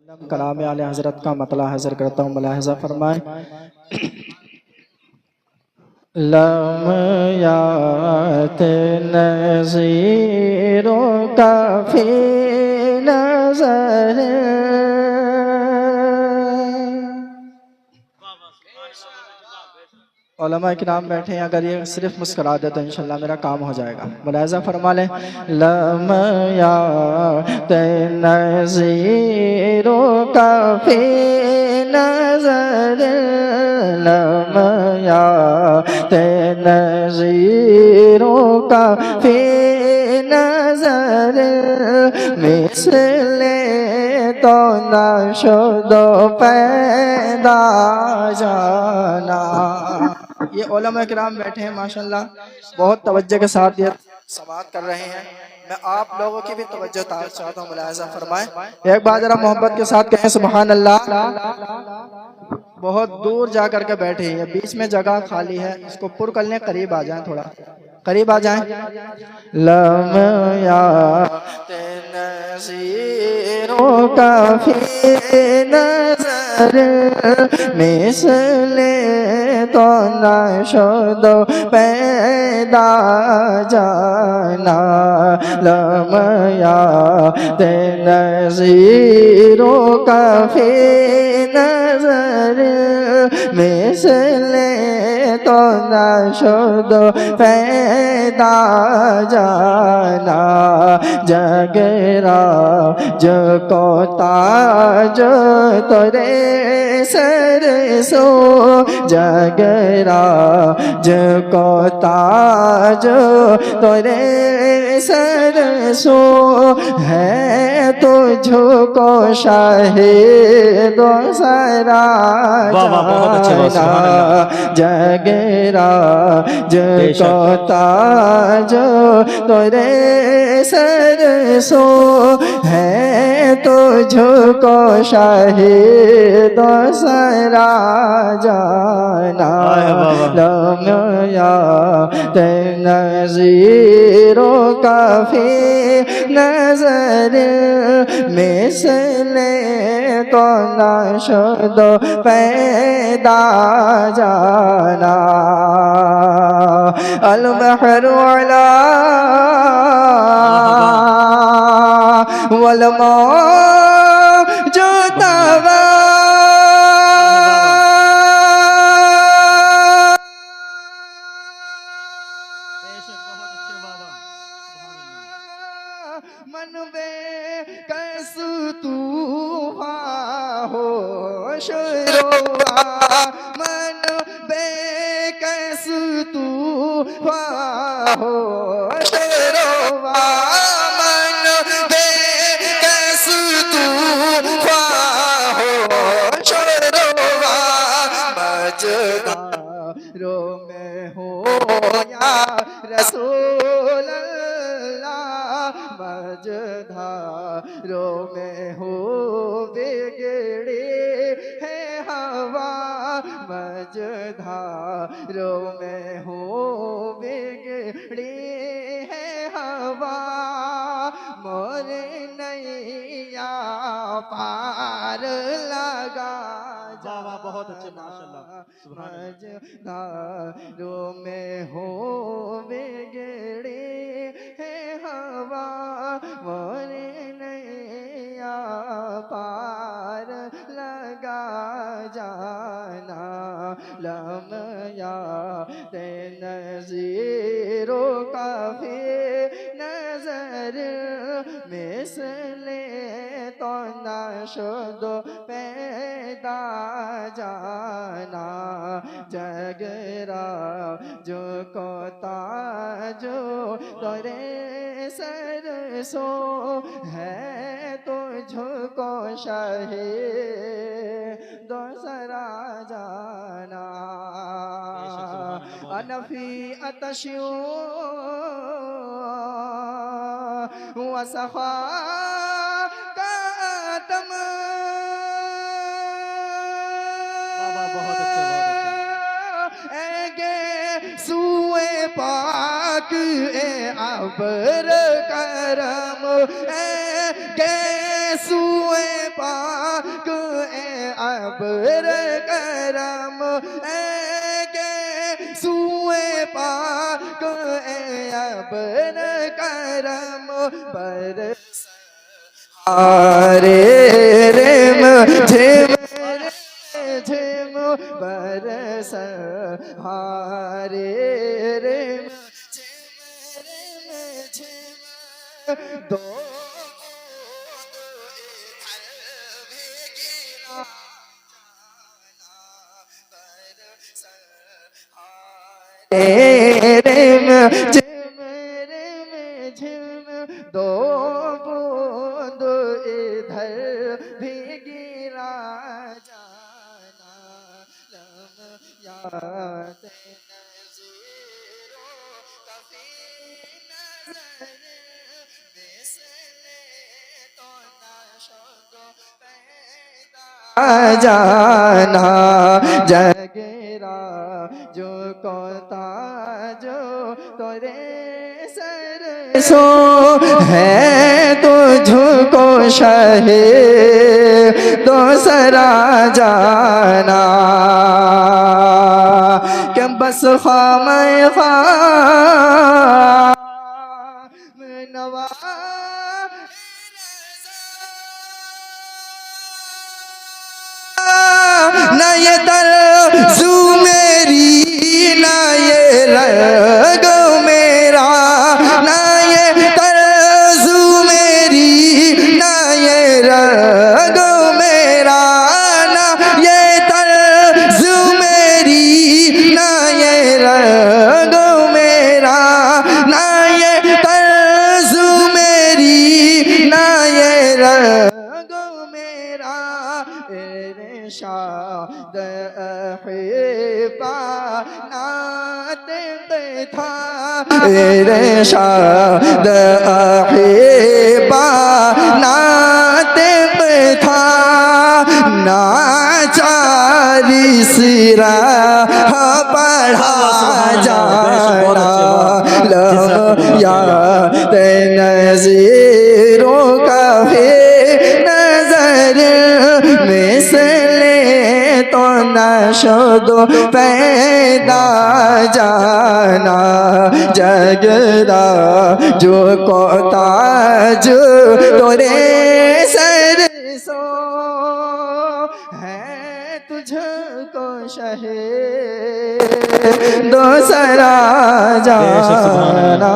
कलाम आले हजरत का मतला हाजिर करता हूँ। मुलाहिज़ा फरमाए। लमयात नज़ीरों का फी नज़र उलमा किराम बैठे हैं, अगर ये सिर्फ मुस्कुरा दे तो इंशाल्लाह मेरा काम हो जाएगा। मुलाहिज़ा फरमा लें। लमयात नज़ीरों का फी नज़र लमयात नज़ीरों का फी नज़र मिसले तो ना शुदो पैदा जाना। ये उलमा किराम बैठे हैं माशाल्लाह, बहुत तवज्जो के साथ ये समाअत कर रहे हैं। मैं आप लोगों की भी तवज्जो चाहता हूँ। मुलाहिज़ा फरमाएं। एक बार जरा मोहब्बत के साथ कहें सुभान अल्लाह। बहुत दूर जा करके बैठे हैं, बीच में जगह खाली है, इसको पुर कर लें। करीब आ जाएं, थोड़ा करीब आ जाएं। लमयात नज़ीरों का फी नज़र मिसले तो ना शुदो पैदा जाना। लमयात नज़ीरों का फी नज़र मिसले तो ना शुदो पैदा जाना। जगरा जो को ताज तोरे सरसो जगरा जो को ताज तोरे सरसो है तुझको शाहिद सारा जगरा जो को ताज तोरे सरसो है तुझको शाहिद सारा जाना। लमयात नज़ीरों का फी नज़र मिसले तो ना शुदो पैदा जाना। अल बहरु अला वल मौजू तवा मन बेकस तूफ़ान हो शुरुआ मन बेकस तूफ़ान हो शुरुआ मन बेकस तूफ़ान हो शुरुआ मजदारों में हो या रसूल मजधारों में हो बिगड़ी है हवा मजधारों में हो बिगड़ी है हवा मोर नैया पार लगा जा। बहुत अच्छे माशाल्लाह। मजधारों में हो बिगड़ी है हवा मोर नैया पार लगा जाना। लमयात नज़ीरों का फी नज़र मिसले तो ना शुदो पैदा जाना। जगरा जो को ताजो तोरे सरसो है तुझको शाहिद सारा जाना। अनफी अतशो वसफा का आतम बहुत अच्छे सुए पाक ए अबर करम ए सुए पाक अबर करम के सुए पाक अबर करम पर हारे रेम झिम झिम बरस हारे रेम झिम झिम दो रेम झिम झिम दो बूंद इधर भी गिरा जाना लम याद नज़ीरो कभी नजर बिसले तो नशो पैदा जाना जगेरा जो कोता जो तोरे सरसो है तुझको शहे दूसरा जाना कि बस ख्वाम नवा न ये दर्जू मेरी न ये रग मेरा न ये दर्जू मेरी न ये रग मेरा न ये दर्जू मेरी न ये रग मेरा न ये दर्जू मेरी न ये रग मेरा इरशाद अहिबा नातिक़ था इरशाद अहिबा नातिक़ था नाचारी सिरा पढ़ा जाना लम याद नज़ीरों का नजर मिसले तो नशद पैदा जाना जगदा जो कोता जो तोरे सरसो है तुझको शहे दूसरा जाना।